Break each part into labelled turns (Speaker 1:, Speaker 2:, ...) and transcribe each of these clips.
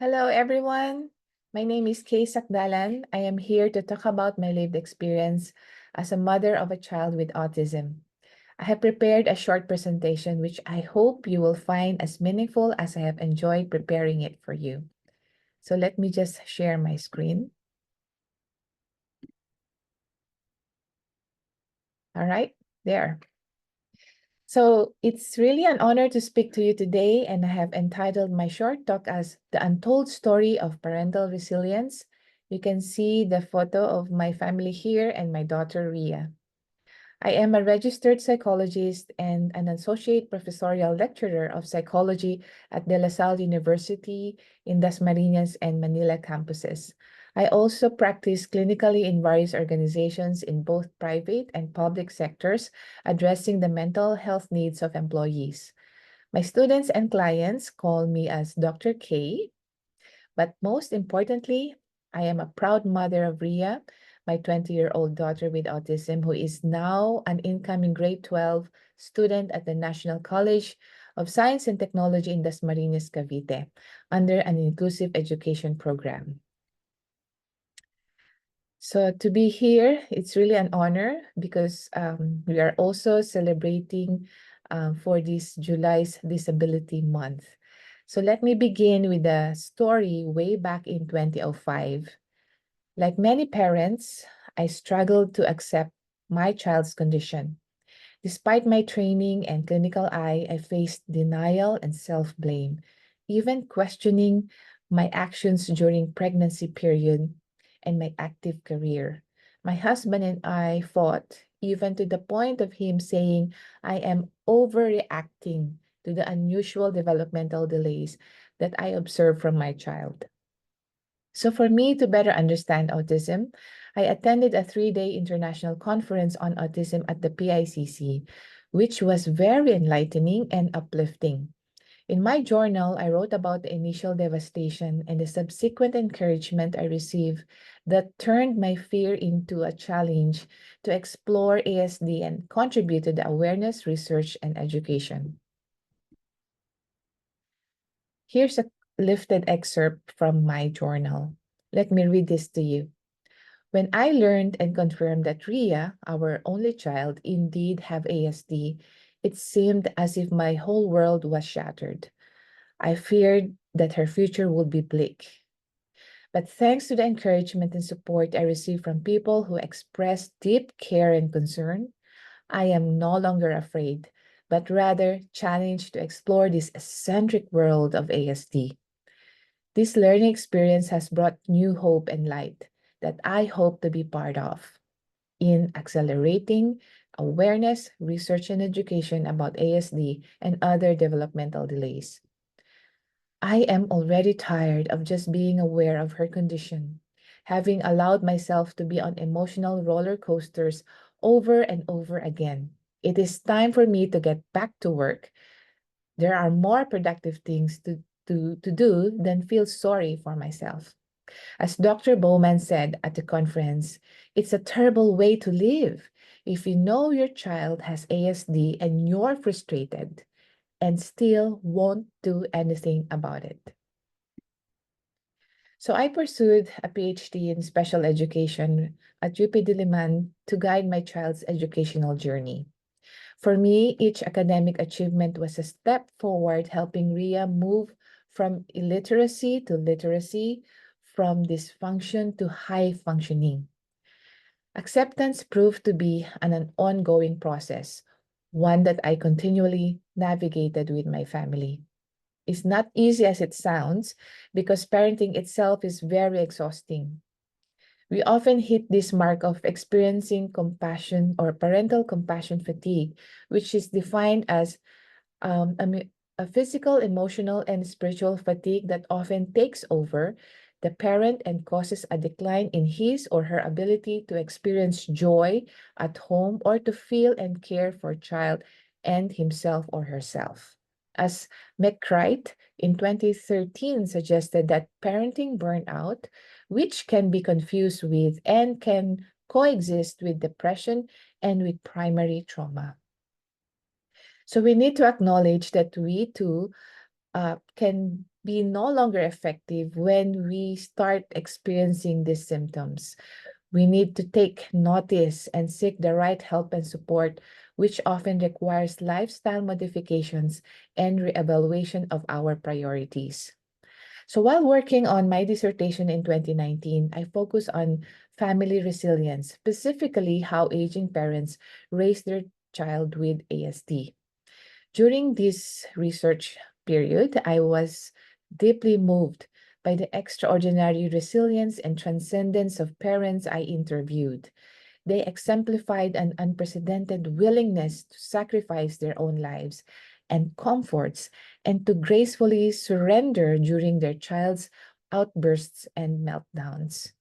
Speaker 1: Hello, everyone. My name is Kay Sakdalan. I am here to talk about my lived experience as a mother of a child with autism. I have prepared a short presentation which I hope you will find as meaningful as I have enjoyed preparing it for you. So let me just share my screen. All right, there. So it's really an honor to speak to you today, and I have entitled my short talk as The Untold Story of Parental Resilience. You can see the photo of my family here and my daughter, Ria. I am a registered psychologist and an associate professorial lecturer of psychology at De La Salle University in Dasmariñas and Manila campuses. I also practice clinically in various organizations in both private and public sectors, addressing the mental health needs of employees. My students and clients call me as Dr. K, but most importantly, I am a proud mother of Ria, my 20-year-old daughter with autism, who is now an incoming grade 12 student at the National College of Science and Technology in Dasmariñas, Cavite, under an inclusive education program. So to be here, it's really an honor because we are also celebrating for this July's Disability Month. So let me begin with a story way back in 2005. Like many parents, I struggled to accept my child's condition. Despite my training and clinical eye, I faced denial and self-blame, even questioning my actions during pregnancy period and my active career. My husband and I fought, even to the point of him saying I am overreacting to the unusual developmental delays that I observe from my child. So for me to better understand autism, I attended a 3-day international conference on autism at the PICC, which was very enlightening and uplifting. In my journal, I wrote about the initial devastation and the subsequent encouragement I received that turned my fear into a challenge to explore ASD and contribute to the awareness, research, and education. Here's a lifted excerpt from my journal. Let me read this to you. When I learned and confirmed that Ria, our only child, indeed have ASD, it seemed as if my whole world was shattered. I feared that her future would be bleak. But thanks to the encouragement and support I received from people who expressed deep care and concern, I am no longer afraid, but rather challenged to explore this eccentric world of ASD. This learning experience has brought new hope and light that I hope to be part of in accelerating awareness, research, and education about ASD and other developmental delays. I am already tired of just being aware of her condition, having allowed myself to be on emotional roller coasters over and over again. It is time for me to get back to work. There are more productive things to do than feel sorry for myself. As Dr. Bowman said at the conference, it's a terrible way to live if you know your child has ASD and you're frustrated and still won't do anything about it. So I pursued a PhD in special education at UP Diliman to guide my child's educational journey. For me, each academic achievement was a step forward, helping Ria move from illiteracy to literacy, from dysfunction to high functioning. Acceptance proved to be an ongoing process, one that I continually navigated with my family. It's not easy as it sounds because parenting itself is very exhausting. We often hit this mark of experiencing compassion or parental compassion fatigue, which is defined as a physical, emotional, and spiritual fatigue that often takes over the parent and causes a decline in his or her ability to experience joy at home or to feel and care for child and himself or herself. As McCreight in 2013 suggested that parenting burnout, which can be confused with and can coexist with depression and with primary trauma. So we need to acknowledge that we too can be no longer effective when we start experiencing these symptoms. We need to take notice and seek the right help and support, which often requires lifestyle modifications and reevaluation of our priorities. So while working on my dissertation in 2019, I focused on family resilience, specifically how aging parents raise their child with ASD. During this research period, I was deeply moved by the extraordinary resilience and transcendence of parents I interviewed. They exemplified an unprecedented willingness to sacrifice their own lives and comforts and to gracefully surrender during their child's outbursts and meltdowns.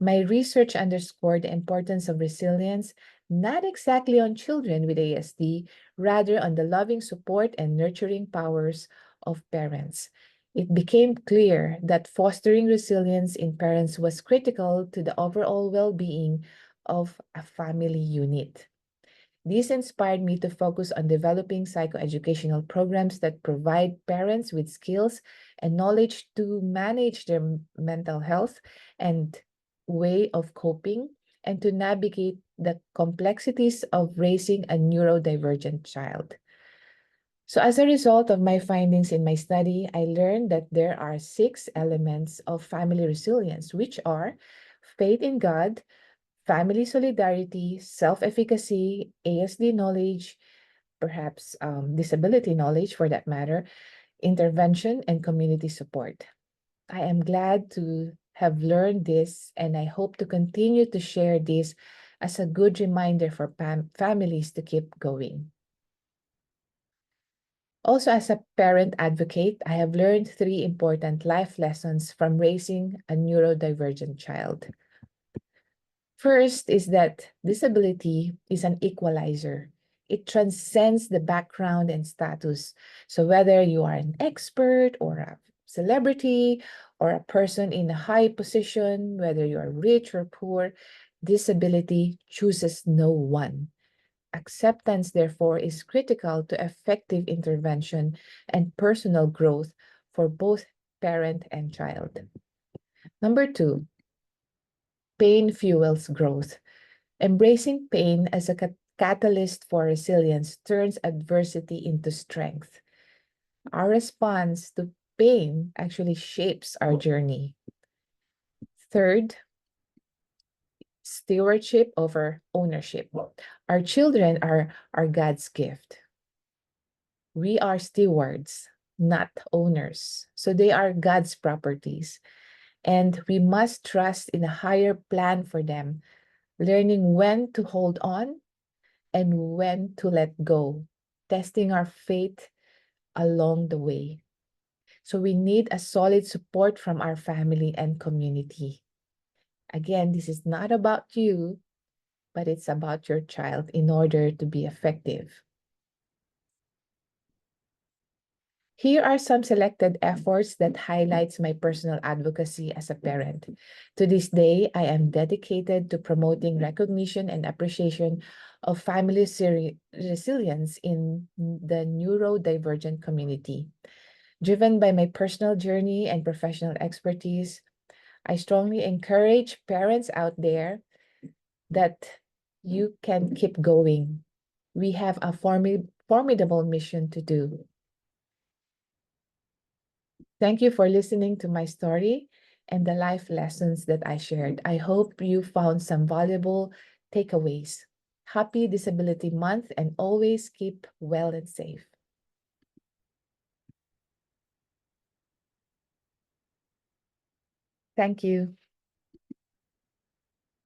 Speaker 1: My research underscored the importance of resilience, not exactly on children with ASD, rather on the loving support and nurturing powers of parents. It became clear that fostering resilience in parents was critical to the overall well-being of a family unit. This inspired me to focus on developing psychoeducational programs that provide parents with skills and knowledge to manage their mental health and way of coping and to navigate the complexities of raising a neurodivergent child. So as a result of my findings in my study, I learned that there are 6 elements of family resilience, which are faith in God, family solidarity, self-efficacy, ASD knowledge, perhaps disability knowledge for that matter, intervention, and community support. I am glad to have learned this, and I hope to continue to share this as a good reminder for families to keep going. Also, as a parent advocate, I have learned 3 important life lessons from raising a neurodivergent child. First is that disability is an equalizer. It transcends the background and status. So whether you are an expert or a celebrity or a person in a high position, whether you are rich or poor, disability chooses no one. Acceptance, therefore, is critical to effective intervention and personal growth for both parent and child. Number 2, pain fuels growth. Embracing pain as a catalyst for resilience turns adversity into strength. Our response to pain actually shapes our journey. Third, stewardship over ownership. Our children are God's gift. We are stewards, not owners. So they are God's properties. And we must trust in a higher plan for them, learning when to hold on and when to let go, testing our faith along the way. So we need a solid support from our family and community. Again, this is not about you, but it's about your child in order to be effective. Here are some selected efforts that highlights my personal advocacy as a parent. To this day, I am dedicated to promoting recognition and appreciation of family resilience in the neurodivergent community. Driven by my personal journey and professional expertise, I strongly encourage parents out there that you can keep going. We have a formidable mission to do. Thank you for listening to my story and the life lessons that I shared. I hope you found some valuable takeaways. Happy Disability Month and always keep well and safe. Thank you.